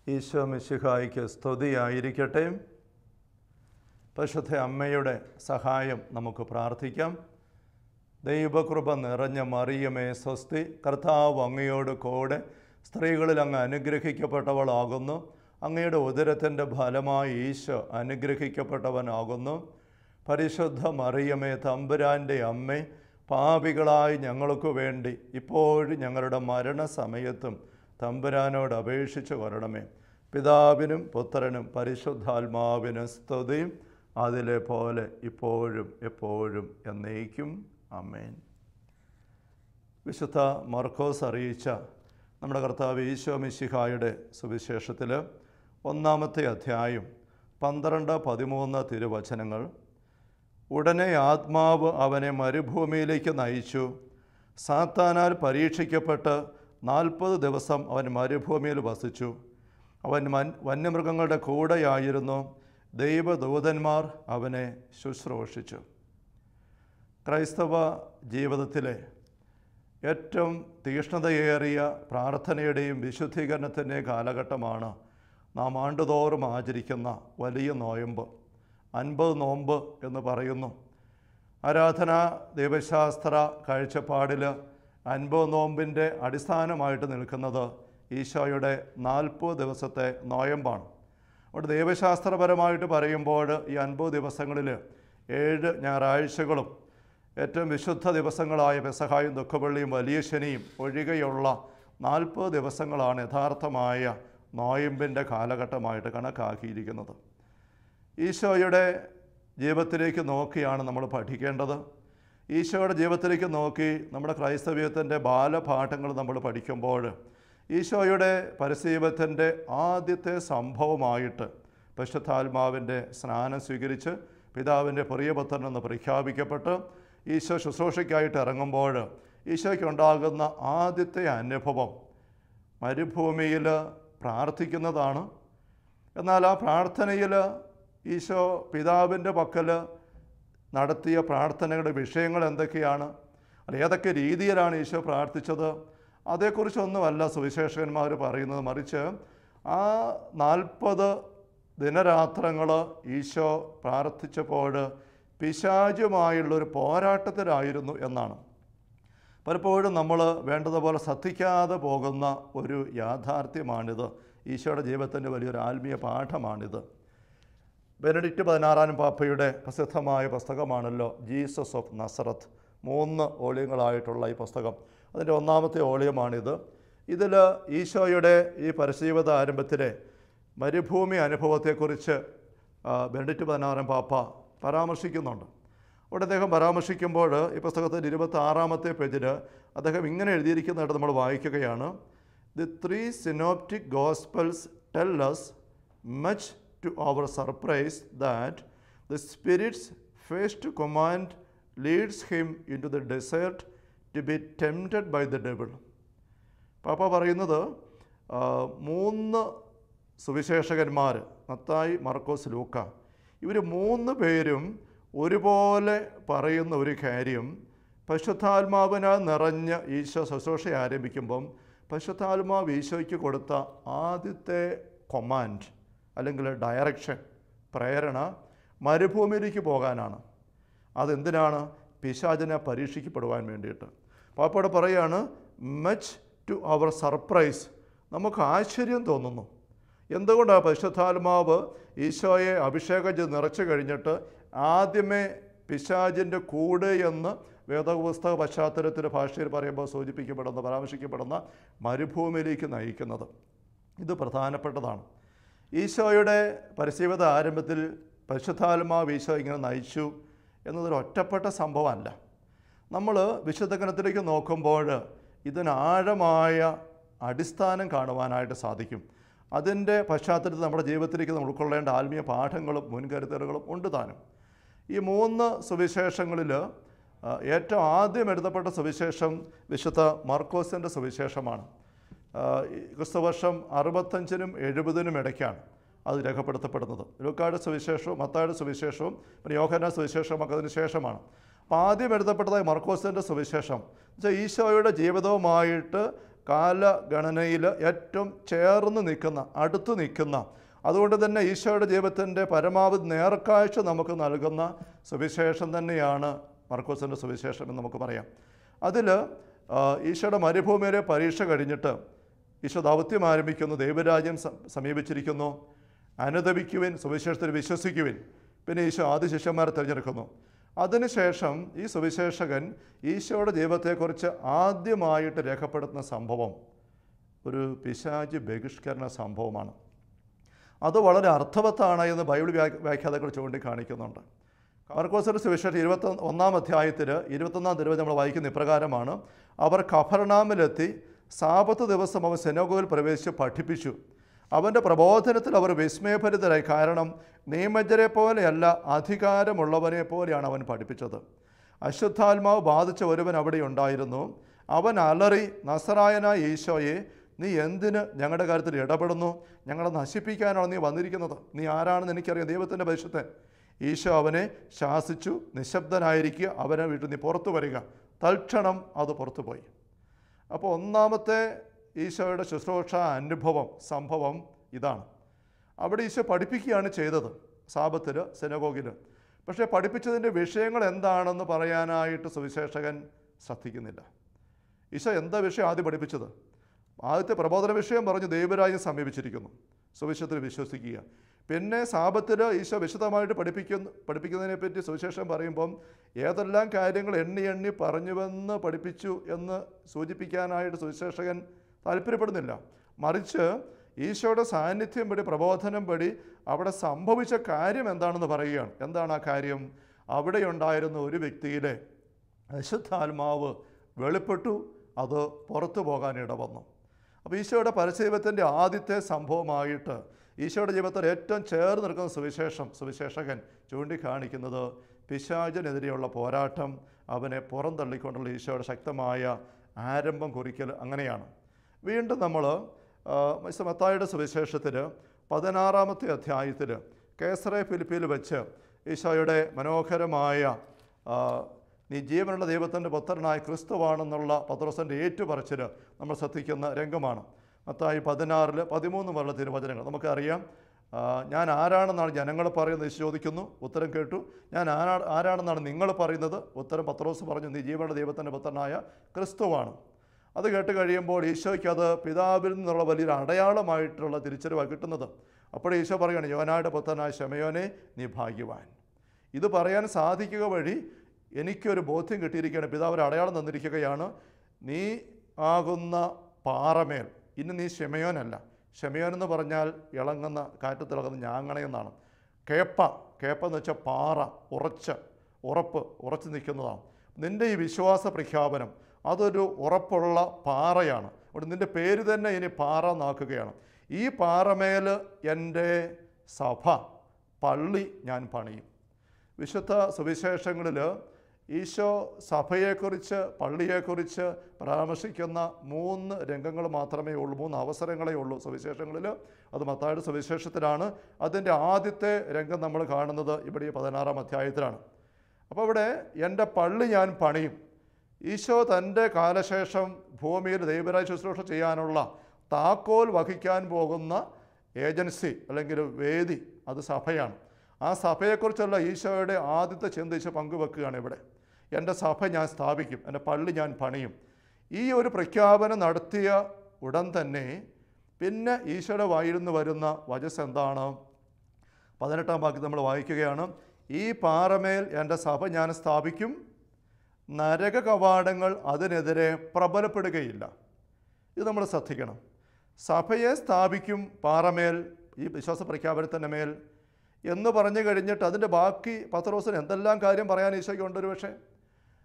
ഈശോ മിശിഹായ്ക്ക് സ്തുതിയായിരിക്കട്ടെ. പരിശുദ്ധ അമ്മയുടെ സഹായം നമുക്ക് പ്രാർത്ഥിക്കാം. ദൈവകൃപ നിറഞ്ഞ മറിയമേ സ്വസ്തി, കർത്താവ് അങ്ങയോട് കൂടെ സ്ത്രീകളിൽ അങ്ങ് അനുഗ്രഹിക്കപ്പെട്ടവളാകുന്നു. അങ്ങയുടെ ഉദരത്തിൻ്റെ ഫലമായി ഈശോ അനുഗ്രഹിക്കപ്പെട്ടവനാകുന്നു. പരിശുദ്ധ മറിയമേ തമ്പുരാൻ്റെ അമ്മേ, പാപികളായി ഞങ്ങൾക്ക് വേണ്ടി ഇപ്പോഴും ഞങ്ങളുടെ മരണസമയത്തും തമ്പുരാനോട് അപേക്ഷിച്ച് കൊള്ളണമേ. പിതാവിനും പുത്രനും പരിശുദ്ധാത്മാവിനും സ്തുതി, അതിലെ പോലെ ഇപ്പോഴും എപ്പോഴും എന്നേക്കും. ആമേൻ. വിശുദ്ധ മർക്കോസ് അറിയിച്ച നമ്മുടെ കർത്താവ് ഈശോ മിശിഹായുടെ സുവിശേഷത്തിൽ 1-ാമത്തെ അധ്യായം 12-13 തിരുവചനങ്ങൾ. ഉടനെ ആത്മാവ് അവനെ മരുഭൂമിയിലേക്ക് നയിച്ചു. സാത്താനാൽ പരീക്ഷിക്കപ്പെട്ട് 40 ദിവസം അവൻ മരുഭൂമിയിൽ വസിച്ചു. അവൻ വന്യമൃഗങ്ങളുടെ കൂടെയായിരുന്നു. ദൈവദൂതന്മാർ അവനെ ശുശ്രൂഷിച്ചു. ക്രൈസ്തവ ജീവിതത്തിലെ ഏറ്റവും തീക്ഷ്ണതയേറിയ പ്രാർത്ഥനയുടെയും വിശുദ്ധീകരണത്തിൻ്റെയും കാലഘട്ടമാണ് നാം ആണ്ടുതോറും ആചരിക്കുന്ന വലിയ നോയമ്പ്. 50 നോമ്പ് എന്ന് പറയുന്നു. ആരാധനാ ദൈവശാസ്ത്ര കാഴ്ചപ്പാടിൽ 50 നോമ്പിൻ്റെ അടിസ്ഥാനമായിട്ട് നിൽക്കുന്നത് ഈശോയുടെ 40 ദിവസത്തെ നോയമ്പാണ്. അവിടെ ദൈവശാസ്ത്രപരമായിട്ട് പറയുമ്പോൾ ഈ 50 ദിവസങ്ങളിൽ 7 ഞായറാഴ്ചകളും ഏറ്റവും വിശുദ്ധ ദിവസങ്ങളായ പെസഹായും ദുഃഖവെള്ളിയും വലിയ ശനിയും ഒഴികെയുള്ള 40 ദിവസങ്ങളാണ് യഥാർത്ഥമായ നോയമ്പിൻ്റെ കാലഘട്ടമായിട്ട് കണക്കാക്കിയിരിക്കുന്നത്. ഈശോയുടെ ജീവിതത്തിലേക്ക് നോക്കിയാണ് നമ്മൾ പഠിക്കേണ്ടത്. ഈശോയുടെ ജീവിതത്തിലേക്ക് നോക്കി നമ്മുടെ ക്രൈസ്തവ്യത്തിൻ്റെ ബാലപാഠങ്ങൾ നമ്മൾ പഠിക്കുമ്പോൾ ഈശോയുടെ പരസ്യജീവിതത്തിൻ്റെ ആദ്യത്തെ സംഭവമായിട്ട് പരിശുദ്ധാത്മാവിൻ്റെ സ്നാനം സ്വീകരിച്ച് പിതാവിൻ്റെ പ്രിയപുത്രൻ എന്ന് പ്രഖ്യാപിക്കപ്പെട്ട് ഈശോ ശുശ്രൂഷയ്ക്കായിട്ട് ഇറങ്ങുമ്പോൾ ഈശോയ്ക്കുണ്ടാകുന്ന ആദ്യത്തെ അനുഭവം മരുഭൂമിയിൽ പ്രാർത്ഥിക്കുന്നതാണ്. എന്നാൽ ആ പ്രാർത്ഥനയിൽ ഈശോ പിതാവിൻ്റെ പക്കൽ നടത്തിയ പ്രാർത്ഥനയുടെ വിഷയങ്ങൾ എന്തൊക്കെയാണ്, ഏതൊക്കെ രീതിയിലാണ് ഈശോ പ്രാർത്ഥിച്ചത്, അതേക്കുറിച്ചൊന്നുമല്ല സുവിശേഷകന്മാർ പറയുന്നത്. മറിച്ച് ആ 40 ദിനരാത്രങ്ങൾ ഈശോ പ്രാർത്ഥിച്ചപ്പോൾ പിശാചുമായുള്ളൊരു പോരാട്ടത്തിലായിരുന്നു എന്നാണ്. പലപ്പോഴും നമ്മൾ വേണ്ടതുപോലെ ശ്രദ്ധിക്കാതെ പോകുന്ന ഒരു യാഥാർത്ഥ്യമാണിത്. ഈശോയുടെ ജീവിതത്തിൻ്റെ വലിയൊരു ആത്മീയ പാഠമാണിത്. ബെനഡിക്റ്റ് 16-ാം പാപ്പയുടെ പ്രസിദ്ധമായ പുസ്തകമാണല്ലോ ജീസസ് ഓഫ് നസറത്ത്. 3 വോള്യങ്ങളായിട്ടുള്ള ഈ പുസ്തകം, അതിൻ്റെ 1-ാമത്തെ വോള്യമാണിത്. ഇതിൽ ഈശോയുടെ ഈ പരസ്യജീവിത ആരംഭത്തിലെ മരുഭൂമി അനുഭവത്തെക്കുറിച്ച് ബെനഡിക്റ്റ് 16-ാം പാപ്പ പരാമർശിക്കുന്നുണ്ട്. അവിടെ അദ്ദേഹം പരാമർശിക്കുമ്പോൾ ഈ പുസ്തകത്തിൻ്റെ 26-ാമത്തെ പേജിൽ അദ്ദേഹം ഇങ്ങനെ എഴുതിയിരിക്കുന്നതായിട്ട് നമ്മൾ വായിക്കുകയാണ്. The 3 synoptic gospels tell us much to our surprise that the Spirit's first command leads him into the desert to be tempted by the devil. പാപ്പ പറയുന്നത് 3 സുവിശേഷകന്മാർ, മത്തായി, മർക്കോസ്, ലൂക്ക, ഇവർ 3 പേരും ഒരുപോലെ പറയുന്ന ഒരു കാര്യം, പരിശുദ്ധാത്മാവിനാൽ നിറഞ്ഞ ഈശോ ശുശ്രൂഷ ആരംഭിക്കുമ്പം പരിശുദ്ധാത്മാവ് ഈശോയ്ക്ക് കൊടുത്ത ആദ്യത്തെ കൊമാൻഡ് അല്ലെങ്കിൽ ഡയറക്ഷൻ, പ്രേരണ മരുഭൂമിയിലേക്ക് പോകാനാണ്. അതെന്തിനാണ്? പിശാചിനെ പരീക്ഷിക്കപ്പെടുവാൻ വേണ്ടിയിട്ട്. പാപ്പയോട് പറയാണ്, മച്ച് ടു അവർ സർപ്രൈസ്, നമുക്ക് ആശ്ചര്യം തോന്നുന്നു. എന്തുകൊണ്ടാണ് പരിശുദ്ധാത്മാവ് ഈശോയെ അഭിഷേകം ചെയ്ത് നിറച്ചു കഴിഞ്ഞിട്ട് ആദ്യമേ പിശാചിൻ്റെ കൂടെ എന്ന് വേദപുസ്തക പശ്ചാത്തലത്തിൽ ഭാഷയിൽ പറയുമ്പോൾ പരാമർശിക്കപ്പെടുന്ന മരുഭൂമിയിലേക്ക് നയിക്കുന്നത്? ഇത് പ്രധാനപ്പെട്ടതാണ്. ഈശോയുടെ പരസ്യജീവിത ആരംഭത്തിൽ പരിശുദ്ധാത്മാവ് ഈശോ ഇങ്ങനെ നയിച്ചു എന്നതൊരു ഒറ്റപ്പെട്ട സംഭവമല്ല. നമ്മൾ വിശുദ്ധ ഗ്രന്ഥത്തിലേക്ക് നോക്കുമ്പോൾ ഇതിന് ആഴമായ അടിസ്ഥാനം കാണുവാനായിട്ട് സാധിക്കും. അതിൻ്റെ പശ്ചാത്തലത്തിൽ നമ്മുടെ ജീവിതത്തിലേക്ക് നമ്മൾ ഉൾക്കൊള്ളേണ്ട ആത്മീയ പാഠങ്ങളും മുൻകരുതലുകളും ഉണ്ട് താനും. ഈ 3 സുവിശേഷങ്ങളിൽ ഏറ്റവും ആദ്യം എഴുതപ്പെട്ട സുവിശേഷം വിശുദ്ധ മർക്കോസിൻ്റെ സുവിശേഷമാണ്. ക്രിസ്തുവർഷം 65-നും 70-നും ഇടയ്ക്കാണ് അത് രേഖപ്പെടുത്തപ്പെടുന്നത്. ലൂക്കായുടെ സുവിശേഷവും മത്തായിയുടെ സുവിശേഷവും പിന്നെ യോഹന്നാന്റെ സുവിശേഷവും ഒക്കെ അതിന് ശേഷമാണ്. അപ്പോൾ ആദ്യം എഴുതപ്പെട്ടതായി മർക്കോസിൻ്റെ സുവിശേഷം വെച്ചാൽ ഈശോയുടെ ജീവിതവുമായിട്ട് കാലഗണനയിൽ ഏറ്റവും ചേർന്ന് നിൽക്കുന്ന, അടുത്ത് നിൽക്കുന്ന, അതുകൊണ്ട് തന്നെ ഈശോയുടെ ജീവിതത്തിൻ്റെ പരമാവധി നേർക്കാഴ്ച നമുക്ക് നൽകുന്ന സുവിശേഷം തന്നെയാണ് മർക്കോസിൻ്റെ സുവിശേഷം എന്ന് നമുക്ക് പറയാം. അതിൽ ഈശോയുടെ മരുഭൂമിയിലെ പരീക്ഷ കഴിഞ്ഞിട്ട് ഈശോ ദൗത്യം ആരംഭിക്കുന്നു. ദൈവരാജ്യം സമീപിച്ചിരിക്കുന്നു, അനുദപിക്കുവിൻ, സുവിശേഷത്തിൽ വിശ്വസിക്കുവിൻ. പിന്നെ ഈശോ ആദ്യ ശിഷ്യന്മാരെ തിരഞ്ഞെടുക്കുന്നു. അതിനുശേഷം ഈ സുവിശേഷകൻ ഈശോയുടെ ജീവിതത്തെക്കുറിച്ച് ആദ്യമായിട്ട് രേഖപ്പെടുത്തുന്ന സംഭവം ഒരു പിശാച് ബഹിഷ്കരണ സംഭവമാണ്. അത് വളരെ അർത്ഥവത്താണ് എന്ന് ബൈബിൾ വ്യാഖ്യാതാക്കൾ ചൂണ്ടിക്കാണിക്കുന്നുണ്ട്. മർക്കോസിന്റെ സുവിശേഷം 21-ാം അധ്യായത്തിൽ 21-ാം തിരുവചനം നമ്മൾ വായിക്കുന്ന ഇപ്രകാരമാണ്: അവർ കഫർനാമിലെത്തി സാബത്ത് ദിവസം അവൻ സിനഗോഗിൽ പ്രവേശിച്ച് പഠിപ്പിച്ചു. അവൻ്റെ പ്രബോധനത്തിൽ അവർ വിസ്മയഭരിതരായി. കാരണം നിയമജ്ഞരെ പോലെയല്ല, അധികാരമുള്ളവനെ പോലെയാണ് അവൻ പഠിപ്പിച്ചത്. അശുദ്ധാത്മാവ് ബാധിച്ച ഒരുവൻ അവിടെ ഉണ്ടായിരുന്നു. അവൻ അലറി, നസറായനായ ഈശോയെ, നീ എന്തിന് ഞങ്ങളുടെ കാര്യത്തിൽ ഇടപെടുന്നു? ഞങ്ങളെ നശിപ്പിക്കാനാണ് നീ വന്നിരിക്കുന്നത്. നീ ആരാണെന്ന് എനിക്കറിയാം, ദൈവത്തിൻ്റെ പരിശുദ്ധൻ. ഈശോ അവനെ ശാസിച്ചു, നിശബ്ദനായിരിക്കുക, അവനെ വീട്ടിൽ നീ പുറത്തു വരിക. തൽക്ഷണം അത് പുറത്തുപോയി. അപ്പോൾ ഒന്നാമത്തെ ഈശോയുടെ ശുശ്രൂഷ അനുഭവം, സംഭവം ഇതാണ്. അവിടെ ഈശോ പഠിപ്പിക്കുകയാണ് ചെയ്തത്, സാബത്തിൽ സിനഗോഗിൽ. പക്ഷേ പഠിപ്പിച്ചതിൻ്റെ വിഷയങ്ങൾ എന്താണെന്ന് പറയാനായിട്ട് സുവിശേഷകൻ ശ്രദ്ധിക്കുന്നില്ല. ഈശോ എന്താ വിഷയം ആദ്യം പഠിപ്പിച്ചത്? ആദ്യത്തെ പ്രബോധന വിഷയം പറഞ്ഞു, ദൈവരാജ്യം സമീപിച്ചിരിക്കുന്നു, സുവിശേഷത്തിൽ വിശ്വസിക്കുക. പിന്നെ സാബത്തിൽ ഈശോ വിശദമായിട്ട് പഠിപ്പിക്കുന്നതിനെപ്പറ്റി സുവിശേഷം പറയുമ്പം ഏതെല്ലാം കാര്യങ്ങൾ എണ്ണി പറഞ്ഞുവെന്ന് പഠിപ്പിച്ചു എന്ന് സൂചിപ്പിക്കാനായിട്ട് സുവിശേഷകൻ താല്പര്യപ്പെടുന്നില്ല. മറിച്ച് ഈശോയുടെ സാന്നിധ്യം പടി, പ്രബോധനം പടി അവിടെ സംഭവിച്ച കാര്യം എന്താണെന്ന് പറയുകയാണ്. എന്താണ് ആ കാര്യം? അവിടെ ഉണ്ടായിരുന്ന ഒരു വ്യക്തിയിലെ അശുദ്ധാത്മാവ് വെളിപ്പെട്ടു, അത് പുറത്തു പോകാൻ ഇടവന്നു. അപ്പോൾ ഈശോയുടെ പരസ്യജീവിതത്തിൻ്റെ ആദ്യത്തെ സംഭവമായിട്ട് ഈശോയുടെ ജീവിതത്തിൽ ഏറ്റവും ചേർന്ന് നിൽക്കുന്ന സുവിശേഷകൻ ചൂണ്ടിക്കാണിക്കുന്നത് പിശാചിനെതിരെയുള്ള പോരാട്ടം, അവനെ പുറന്തള്ളിക്കൊണ്ടുള്ള ഈശോയുടെ ശക്തമായ ആരംഭം കുറിക്കൽ. അങ്ങനെയാണ്. വീണ്ടും നമ്മൾ മത്തായിയുടെ സുവിശേഷത്തിൽ 16-ാമത്തെ അധ്യായത്തിൽ കേസറെ ഫിലിപ്പിയിൽ വെച്ച് ഈശോയുടെ മനോഹരമായ നീ ജീവനുള്ള ദൈവത്തിൻ്റെ പുത്രനായ ക്രിസ്തുവാണെന്നുള്ള പത്രോസിൻ്റെ ഏറ്റുപറച്ചിൽ നമ്മൾ ശ്രദ്ധിക്കുന്ന രംഗമാണ്. മത്തായി 16-13 വരെയുള്ള തിരുവചനങ്ങൾ നമുക്കറിയാം. ഞാൻ ആരാണെന്നാണ് ജനങ്ങൾ പറയുന്നത് ഈശോ ചോദിക്കുന്നു, ഉത്തരം കേട്ടു. ഞാൻ ആരാണെന്നാണ് നിങ്ങൾ പറയുന്നത്? ഉത്തരം പത്രോസ് പറഞ്ഞു, നീ ജീവനുള്ള ദൈവത്തിൻ്റെ പുത്രനായ ക്രിസ്തുവാണ്. അത് കേട്ട് കഴിയുമ്പോൾ ഈശോയ്ക്ക് അത് പിതാവിൽ നിന്നുള്ള വലിയൊരു അടയാളമായിട്ടുള്ള തിരിച്ചറിവാണ് കിട്ടുന്നത്. അപ്പോൾ ഈശോ പറയുകയാണ്, യോനായുടെ പുത്രനായ ശമയോനെ, നീ ഭാഗ്യവാൻ. ഇത് പറയാൻ സാധിക്കുക വഴി എനിക്കൊരു ബോധ്യം കിട്ടിയിരിക്കുകയാണ്. പിതാവ് ഒരു അടയാളം തന്നിരിക്കുകയാണ്. നീ ആകുന്ന പാറമേൽ ഇന്ന് നീ ശമയോനല്ല. ശമയോൻ എന്ന് പറഞ്ഞാൽ ഇളങ്ങുന്ന, കാറ്റത്തിളങ്ങുന്ന ഞാങ്ങണയെന്നാണ്. കേപ്പെന്ന് വെച്ചാൽ പാറ, ഉറച്ച് നിൽക്കുന്നതാണ്. നിൻ്റെ ഈ വിശ്വാസ പ്രഖ്യാപനം അതൊരു ഉറപ്പുള്ള പാറയാണ്. അവിടെ നിൻ്റെ പേര് തന്നെ ഇനി പാറ എന്നാക്കുകയാണ്. ഈ പാറമേൽ എൻ്റെ സഭ, പള്ളി ഞാൻ പണിയും. വിശുദ്ധ സുവിശേഷങ്ങളിൽ ഈശോ സഭയെക്കുറിച്ച്, പള്ളിയെക്കുറിച്ച് പരാമർശിക്കുന്ന 3 രംഗങ്ങൾ മാത്രമേ ഉള്ളൂ, 3 അവസരങ്ങളേ ഉള്ളൂ സുവിശേഷങ്ങളിൽ. അത് മത്തായിയുടെ സുവിശേഷത്തിലാണ്. അതിൻ്റെ ആദ്യത്തെ രംഗം നമ്മൾ കാണുന്നത് ഇവിടെ 16-ാം അധ്യായത്തിലാണ്. അപ്പോൾ ഇവിടെ എൻ്റെ പള്ളി ഞാൻ പണിയും. ഈശോ തൻ്റെ കാലശേഷം ഭൂമിയിൽ ദൈവരാജ്യ ശുശ്രൂഷ ചെയ്യാനുള്ള താക്കോൽ വഹിക്കാൻ പോകുന്ന ഏജൻസി അല്ലെങ്കിൽ വേദി, അത് സഭയാണ്. ആ സഭയെക്കുറിച്ചുള്ള ഈശോയുടെ ആദ്യത്തെ ചിന്ത ഈശോ പങ്കുവെക്കുകയാണ് ഇവിടെ. എൻ്റെ സഭ ഞാൻ സ്ഥാപിക്കും, എൻ്റെ പള്ളി ഞാൻ പണിയും. ഈ ഒരു പ്രഖ്യാപനം നടത്തിയ ഉടൻ തന്നെ പിന്നെ ഈശോയുടെ വായിൽ നിന്ന് വരുന്ന വചസ് എന്താണ്? 18-ാം വാക്യം നമ്മൾ വായിക്കുകയാണ്, ഈ പാറമേൽ എൻ്റെ സഭ ഞാൻ സ്ഥാപിക്കും, നരക കവാടങ്ങൾ അതിനെതിരെ പ്രബലപ്പെടുകയില്ല. ഇത് നമ്മൾ ശ്രദ്ധിക്കണം. സഭയെ സ്ഥാപിക്കും പാറമേൽ, ഈ വിശ്വാസ പ്രഖ്യാപനത്തിൻ്റെ മേൽ എന്ന് പറഞ്ഞു കഴിഞ്ഞിട്ട് അതിൻ്റെ ബാക്കി പത്രോസിന് എന്തെല്ലാം കാര്യം പറയാൻ ഈശോയ്ക്ക് ഉണ്ട്. ഒരു പക്ഷേ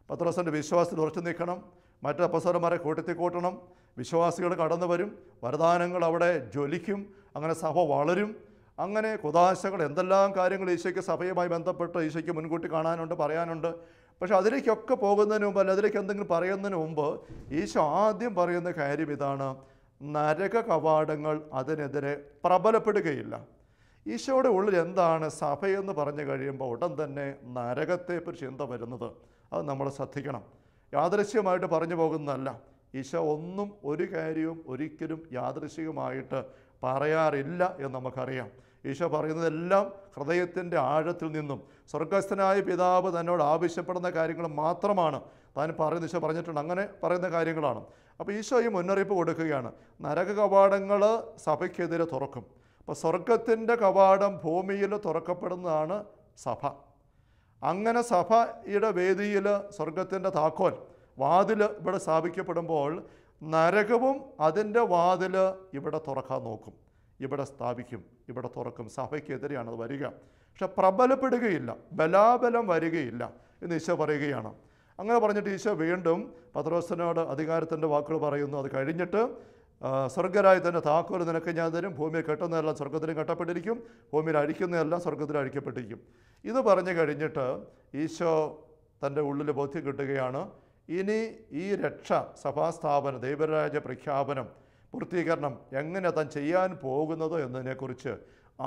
പത്രോസിൻ്റെ വിശ്വാസത്തിൽ ഉറച്ചു നിൽക്കണം, മറ്റ് അപ്പസ്വലന്മാരെ കൂട്ടണം, വിശ്വാസികൾ കടന്നു വരും, വരദാനങ്ങൾ അവിടെ ജ്വലിക്കും, അങ്ങനെ സഭ വളരും. അങ്ങനെ കുദാശകൾ, എന്തെല്ലാം കാര്യങ്ങൾ ഈശോയ്ക്ക് സഭയുമായി ബന്ധപ്പെട്ട് ഈശോയ്ക്ക് മുൻകൂട്ടി കാണാനുണ്ട്, പറയാനുണ്ട്. പക്ഷെ അതിലേക്കൊക്കെ പോകുന്നതിന് മുമ്പ്, അല്ല അതിലേക്ക് എന്തെങ്കിലും പറയുന്നതിന് മുമ്പ് ഈശോ ആദ്യം പറയുന്ന കാര്യം ഇതാണ്: നരക കവാടങ്ങൾ അതിനെതിരെ പ്രബലപ്പെടുകയില്ല. ഈശോയുടെ ഉള്ളിൽ എന്താണ് സഭയെന്ന് പറഞ്ഞു കഴിയുമ്പോൾ ഉടൻ തന്നെ നരകത്തെക്കുറിച്ച് ചിന്ത വരുന്നത്. അത് നമ്മൾ ശ്രദ്ധിക്കണം. യാദൃശ്യമായിട്ട് പറഞ്ഞു പോകുന്നതല്ല. ഈശോ ഒന്നും ഒരു കാര്യവും ഒരിക്കലും യാദൃശികമായിട്ട് പറയാറില്ല എന്ന് നമുക്കറിയാം. ഈശോ പറയുന്നതെല്ലാം ഹൃദയത്തിൻ്റെ ആഴത്തിൽ നിന്നും സ്വർഗസ്ഥനായ പിതാവ് തന്നോട് ആവശ്യപ്പെടുന്ന കാര്യങ്ങൾ മാത്രമാണ് താൻ പറയുന്ന ഈശോ പറഞ്ഞിട്ടുണ്ട്. അങ്ങനെ പറയുന്ന കാര്യങ്ങളാണ്. അപ്പോൾ ഈശോ ഈ മുന്നറിയിപ്പ് കൊടുക്കുകയാണ്, നരക കവാടങ്ങൾ സഭയ്ക്കെതിരെ തുറക്കും. അപ്പോൾ സ്വർഗത്തിൻ്റെ കവാടം ഭൂമിയിൽ തുറക്കപ്പെടുന്നതാണ് സഭ. അങ്ങനെ സഭയുടെ വേദിയിൽ സ്വർഗത്തിൻ്റെ താക്കോൽ വാതിൽ ഇവിടെ സ്ഥാപിക്കപ്പെടുമ്പോൾ നരകവും അതിൻ്റെ വാതിൽ ഇവിടെ തുറക്കാൻ നോക്കും, ഇവിടെ സ്ഥാപിക്കും, ഇവിടെ തുറക്കും. സഭയ്ക്കെതിരെയാണ് അത് വരിക. പക്ഷെ പ്രബലപ്പെടുകയില്ല, ബലാബലം വരികയില്ല എന്ന് ഈശോ പറയുകയാണ്. അങ്ങനെ പറഞ്ഞിട്ട് ഈശോ വീണ്ടും പത്രോസിനോട് അധികാരത്തിൻ്റെ വാക്കുകൾ പറയുന്നു. അത് കഴിഞ്ഞിട്ട് സ്വർഗരായി തന്നെ താക്കോൽ നിനക്ക് ഞാൻ തരും, ഭൂമിയിൽ കെട്ടുന്നതെല്ലാം സ്വർഗത്തിലും കെട്ടപ്പെട്ടിരിക്കും, ഭൂമിയിൽ അഴിക്കുന്നതെല്ലാം സ്വർഗത്തിലും അഴിക്കപ്പെട്ടിരിക്കും. ഇത് പറഞ്ഞു കഴിഞ്ഞിട്ട് ഈശോ തൻ്റെ ഉള്ളിൽ ബോധ്യം കിട്ടുകയാണ്, ഇനി ഈ രക്ഷ, സഭാസ്ഥാപനം, ദൈവരാജ്യ പ്രഖ്യാപനം, പൂർത്തീകരണം എങ്ങനെ താൻ ചെയ്യാൻ പോകുന്നത് എന്നതിനെക്കുറിച്ച്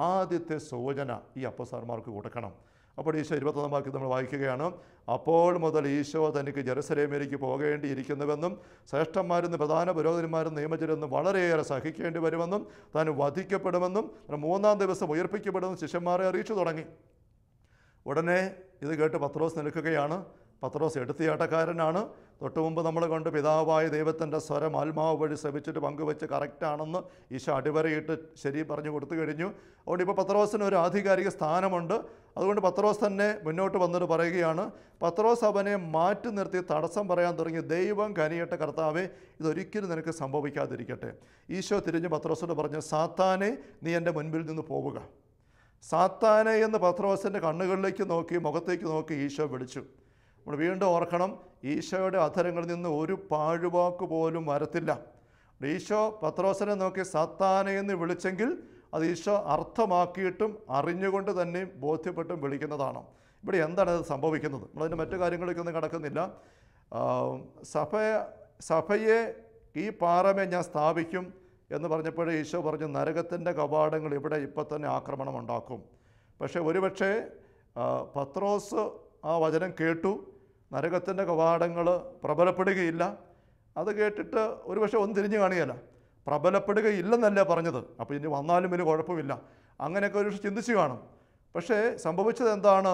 ആദ്യത്തെ സൂചന ഈ അപ്പോസ്തലന്മാർക്ക് കൊടുക്കണം. അപ്പോൾ ഈശോ 21 വാക്യം നമ്മൾ വായിക്കുകയാണ്, അപ്പോൾ മുതൽ ഈശോ തനിക്ക് ജെറുസലേമിലേക്ക് പോകേണ്ടിയിരിക്കുന്നുവെന്നും ശ്രേഷ്ഠന്മാരിൽ നിന്ന് പ്രധാന പുരോഹിതന്മാരും നിയമജരെന്നും വളരെയേറെ സഹിക്കേണ്ടി വരുമെന്നും താൻ വധിക്കപ്പെടുമെന്നും 3-ാം ദിവസം ഉയർപ്പിക്കപ്പെടുമെന്നും ശിഷ്യന്മാരെ അറിയിച്ചു തുടങ്ങി. ഉടനെ ഇത് കേട്ട് പത്രോസ് നിൽക്കുകയാണ്. പത്രോസ് എടുത്തിയാട്ടക്കാരനാണ്. തൊട്ടു മുമ്പ് നമ്മൾ കണ്ട് പിതാവായ ദൈവത്തിൻ്റെ സ്വരം ആത്മാവ് വഴി ശ്രമിച്ചിട്ട് പങ്കുവെച്ച് കറക്റ്റാണെന്ന് ഈശോ അടിവരയിട്ട് ശരി പറഞ്ഞു കൊടുത്തു കഴിഞ്ഞു. അതുകൊണ്ട് ഇപ്പോൾ പത്രോസിന് ഒരു ആധികാരിക സ്ഥാനമുണ്ട്. അതുകൊണ്ട് പത്രോസ് തന്നെ മുന്നോട്ട് വന്നിട്ട് പറയുകയാണ്, പത്രോസ് അവനെ മാറ്റി നിർത്തി തടസ്സം പറയാൻ തുടങ്ങി, ദൈവം കനിയട്ടെ കർത്താവേ, ഇതൊരിക്കലും നിനക്ക് സംഭവിക്കാതിരിക്കട്ടെ. ഈശോ തിരിഞ്ഞ് പത്രോസിനോട് പറഞ്ഞു, സാത്താനെ, നീ എൻ്റെ മുൻപിൽ നിന്ന് പോവുക. സാത്താനെ എന്ന് പത്രോസിൻ്റെ കണ്ണുകളിലേക്ക് നോക്കി, മുഖത്തേക്ക് നോക്കി ഈശോ വിളിച്ചു. നമ്മൾ വീണ്ടും ഓർക്കണം, ഈശോയുടെ അധരങ്ങളിൽ നിന്ന് ഒരു പാഴുവാക്ക് പോലും വരത്തില്ല. ഈശോ പത്രോസിനെ നോക്കി സാത്താനെ എന്ന് വിളിച്ചെങ്കിൽ അത് ഈശോ അർത്ഥമാക്കിയിട്ടും അറിഞ്ഞുകൊണ്ട് തന്നെ ബോധ്യപ്പെട്ടും വിളിക്കുന്നതാണ്. ഇവിടെ എന്താണ് അത് സംഭവിക്കുന്നത്? നമ്മളതിൻ്റെ മറ്റു കാര്യങ്ങളിലേക്കൊന്നും കടക്കുന്നില്ല. സഭയെ ഈ പാറമേ ഞാൻ സ്ഥാപിക്കും എന്ന് പറഞ്ഞപ്പോഴേ ഈശോ പറഞ്ഞു, നരകത്തിൻ്റെ കവാടങ്ങൾ ഇവിടെ ഇപ്പം തന്നെ ആക്രമണം ഉണ്ടാക്കും. പക്ഷേ ഒരുപക്ഷെ പത്രോസ് ആ വചനം കേട്ടു, നരകത്തിൻ്റെ കവാടങ്ങൾ പ്രബലപ്പെടുകയില്ല. അത് കേട്ടിട്ട് ഒരുപക്ഷെ ഒന്നും തിരിഞ്ഞു കാണുകയില്ല, പ്രബലപ്പെടുകയില്ലെന്നല്ല പറഞ്ഞത്. അപ്പോൾ ഇനി വന്നാലും വലിയ കുഴപ്പമില്ല, അങ്ങനെയൊക്കെ ഒരു ചിന്തിച്ച് കാണും. പക്ഷേ സംഭവിച്ചത് എന്താണ്?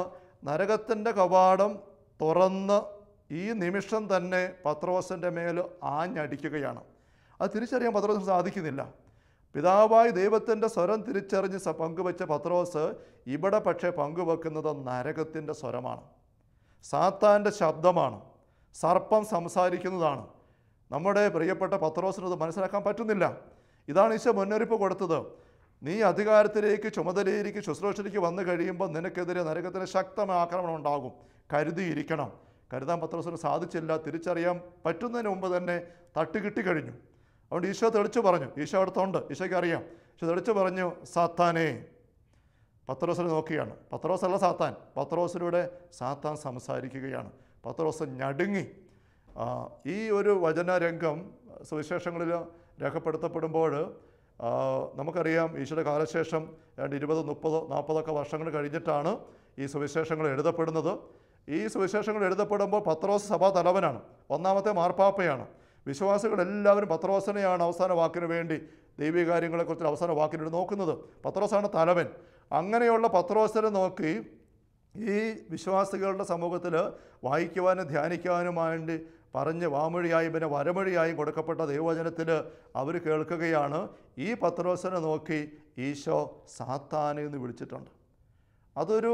നരകത്തിൻ്റെ കവാടം തുറന്ന് ഈ നിമിഷം തന്നെ പത്രോസിൻ്റെ മേൽ ആഞ്ഞടിക്കുകയാണ്. അത് തിരിച്ചറിയാൻ പത്രോസിന് സാധിക്കുന്നില്ല. പിതാവായി ദൈവത്തിൻ്റെ സ്വരം തിരിച്ചറിഞ്ഞ് പങ്കുവെച്ച പത്രോസ് ഇവിടെ പക്ഷേ പങ്കുവെക്കുന്നത് നരകത്തിൻ്റെ സ്വരമാണ്, സാത്താൻ്റെ ശബ്ദമാണ്, സർപ്പം സംസാരിക്കുന്നതാണ്. നമ്മുടെ പ്രിയപ്പെട്ട പത്രോസിനത് മനസ്സിലാക്കാൻ പറ്റുന്നില്ല. ഇതാണ് ഈശോ മുന്നറിയിപ്പ് കൊടുത്തത്, നീ അധികാരത്തിലേക്ക്, ചുമതലയിലേക്ക്, ശുശ്രൂഷയിലേക്ക് വന്നു കഴിയുമ്പോൾ നിനക്കെതിരെ നരകത്തിന് ശക്തമായ ആക്രമണം ഉണ്ടാകും, കരുതിയിരിക്കണം. കരുതാൻ പത്രോസിന് സാധിച്ചില്ല. തിരിച്ചറിയാൻ പറ്റുന്നതിന് മുമ്പ് തന്നെ തട്ടുകിട്ടിക്കഴിഞ്ഞു. അതുകൊണ്ട് ഈശോ തെളിച്ചു പറഞ്ഞു, ഈശോ അടുത്തുണ്ട്, ഈശോയ്ക്ക് അറിയാം. ഈശോ തെളിച്ചു പറഞ്ഞു, സാത്താനേ. പത്രോസിനെ നോക്കിയാണ്. പത്രോസല്ല സാത്താൻ, പത്രോസിലൂടെ സാത്താൻ സംസാരിക്കുകയാണ്. പത്രോസ് ഞടുങ്ങി. ഈ ഒരു വചനരംഗം സുവിശേഷങ്ങളിൽ രേഖപ്പെടുത്തപ്പെടുമ്പോൾ നമുക്കറിയാം, ഈശോയുടെ കാലശേഷം 20, 30, 40 വർഷങ്ങൾ കഴിഞ്ഞിട്ടാണ് ഈ സുവിശേഷങ്ങൾ എഴുതപ്പെടുന്നത്. ഈ സുവിശേഷങ്ങൾ എഴുതപ്പെടുമ്പോൾ പത്രോസ് സഭാ തലവനാണ്, 1-ാമത്തെ മാർപ്പാപ്പയാണ്. വിശ്വാസികളെല്ലാവരും പത്രോസിനെയാണ് അവസാന വാക്കിന് വേണ്ടി, ദൈവിക കാര്യങ്ങളെക്കുറിച്ച് അവസാന വാക്കിന് വേണ്ടി നോക്കുന്നത്. പത്രോസാണ് തലവൻ. അങ്ങനെയുള്ള പത്രോസിനെ നോക്കി ഈ വിശ്വാസികളുടെ സമൂഹത്തിൽ വായിക്കുവാനും ധ്യാനിക്കുവാനും വേണ്ടി പറഞ്ഞ് വാമൊഴിയായും പിന്നെ വരമൊഴിയായും കൊടുക്കപ്പെട്ട ദൈവവചനത്തിൽ അവർ കേൾക്കുകയാണ്, ഈ പത്രോസിനെ നോക്കി ഈശോ സാത്താനെ എന്ന് വിളിച്ചിട്ടുണ്ട്. അതൊരു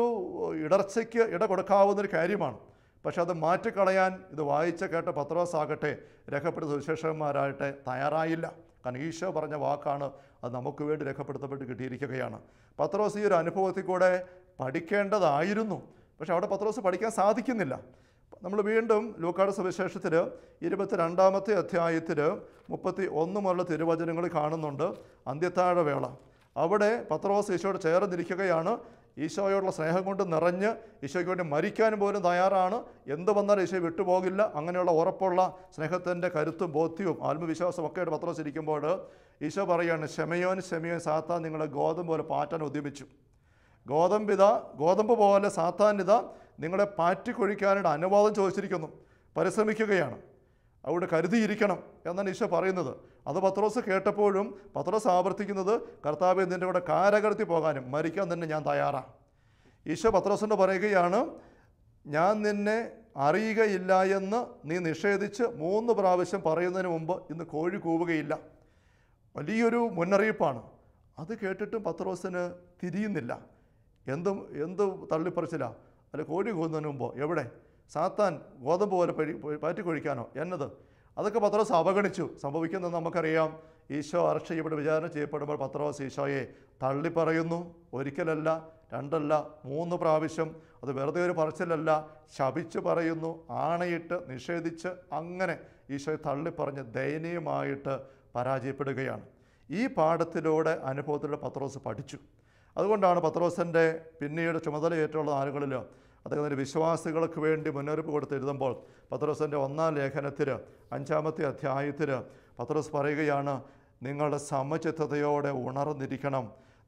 ഇടർച്ചയ്ക്ക് ഇട കൊടുക്കാവുന്നൊരു കാര്യമാണ്. പക്ഷെ അത് മാറ്റിക്കളയാൻ ഇത് വായിച്ച കേട്ട പത്രോസാകട്ടെ, രേഖപ്പെടുത്ത സുവിശേഷകന്മാരാകട്ടെ തയ്യാറായില്ല. കാരണം ഈശോ പറഞ്ഞ വാക്കാണ്, അത് നമുക്ക് വേണ്ടി രേഖപ്പെടുത്തപ്പെട്ട് കിട്ടിയിരിക്കുകയാണ്. പത്രോസ് ഈ ഒരു അനുഭവത്തിൽ കൂടെ പഠിക്കേണ്ടതായിരുന്നു. പക്ഷെ അവിടെ പത്രോസ് പഠിക്കാൻ സാധിക്കുന്നില്ല. നമ്മൾ വീണ്ടും ലൂക്കായുടെ സുവിശേഷത്തിൽ 22-ാമത്തെ അധ്യായത്തിൽ 31 മുതലുള്ള തിരുവചനങ്ങൾ കാണുന്നുണ്ട്. അന്ത്യത്താഴ വേള. അവിടെ പത്രോസ് ഈശോയോട് ചേർന്നിരിക്കുകയാണ്. ഈശോയോടുള്ള സ്നേഹം കൊണ്ട് നിറഞ്ഞ് ഈശോയ്ക്ക് വേണ്ടി മരിക്കാൻ പോലും തയ്യാറാണ്. എന്ത് വന്നാലും ഈശോ വിട്ടുപോകില്ല. അങ്ങനെയുള്ള ഉറപ്പുള്ള സ്നേഹത്തിൻ്റെ കരുത്തും ബോധ്യവും ആത്മവിശ്വാസവും ഒക്കെ ആയിട്ട് പത്രോസ് ഇരിക്കുമ്പോൾ ഈശോ പറയുകയാണ്, ശമയോൻ ശമയോൻ, സാത്താൻ നിങ്ങളെ ഗോതമ്പ് പോലെ പാറ്റാൻ ഉദ്യമിച്ചു. ഗോതമ്പ് പോലെ സാത്താൻ നിങ്ങളെ പാറ്റിക്കൊഴിക്കാനായിട്ട് അനുവാദം ചോദിച്ചിരിക്കുന്നു, പരിശ്രമിക്കുകയാണ്. അവിടെ കരുതിയിരിക്കണം എന്നാണ് ഈശോ പറയുന്നത്. അത് പത്രോസ് കേട്ടപ്പോഴും പത്രോസ് ആവർത്തിക്കുന്നത്, കർത്താവേ, നിൻ്റെ കൂടെ കാരാഗൃഹത്തിൽ പോകാനും മരിക്കാൻ തന്നെ ഞാൻ തയ്യാറാണ്. ഈശോ പത്രോസിനോട് പറയുകയാണ്, ഞാൻ നിന്നെ അറിയുകയില്ല എന്ന് നീ നിഷേധിച്ച് 3 പ്രാവശ്യം പറയുന്നതിന് മുമ്പ് ഇന്ന് കോഴി കൂവുകയില്ല. വലിയൊരു മുന്നറിയിപ്പാണ്. അത് കേട്ടിട്ടും പത്രോസിന് തിരിയുന്നില്ല. എന്ത് തള്ളിപ്പറിച്ചില്ല. അല്ല, കോഴി കൂവുന്നതിന് മുമ്പോ എവിടെ? സാത്താൻ ഗോതമ്പ് പോലെ പാറ്റിക്കൊഴിക്കാനോ എന്നത്? അതൊക്കെ പത്രോസ് അവഗണിച്ചു. സംഭവിക്കുന്നത് നമുക്കറിയാം. ഈശോ അറസ്റ്റ് ചെയ്യപ്പെട്ട് വിചാരണ ചെയ്യപ്പെടുമ്പോൾ പത്രോസ് ഈശോയെ തള്ളിപ്പറയുന്നു. ഒരിക്കലല്ല, 2 അല്ല, 3 പ്രാവശ്യം. അത് വെറുതെ ഒരു പറച്ചിലല്ല, ശപിച്ച് പറയുന്നു, ആണയിട്ട് നിഷേധിച്ച് അങ്ങനെ ഈശോയെ തള്ളിപ്പറഞ്ഞ് ദയനീയമായിട്ട് പരാജയപ്പെടുകയാണ്. ഈ പാഠത്തിലൂടെ അനുഭവത്തിലൂടെ പത്രോസ് പഠിച്ചു. അതുകൊണ്ടാണ് പത്രോസിൻ്റെ പിന്നീട് ചുമതലയേറ്റുള്ള നാളുകളിൽ അദ്ദേഹത്തിൻ്റെ വിശ്വാസികൾക്ക് വേണ്ടി മുന്നറിയിപ്പ് കൊടുത്ത് എഴുതുമ്പോൾ പത്രോസിൻ്റെ 1-ാം ലേഖനത്തിൽ 5-ാമത്തെ അധ്യായത്തിൽ പത്രോസ് പറയുകയാണ്, നിങ്ങളുടെ സമചിത്തതയോടെ ഉണർന്നിരിക്കണം.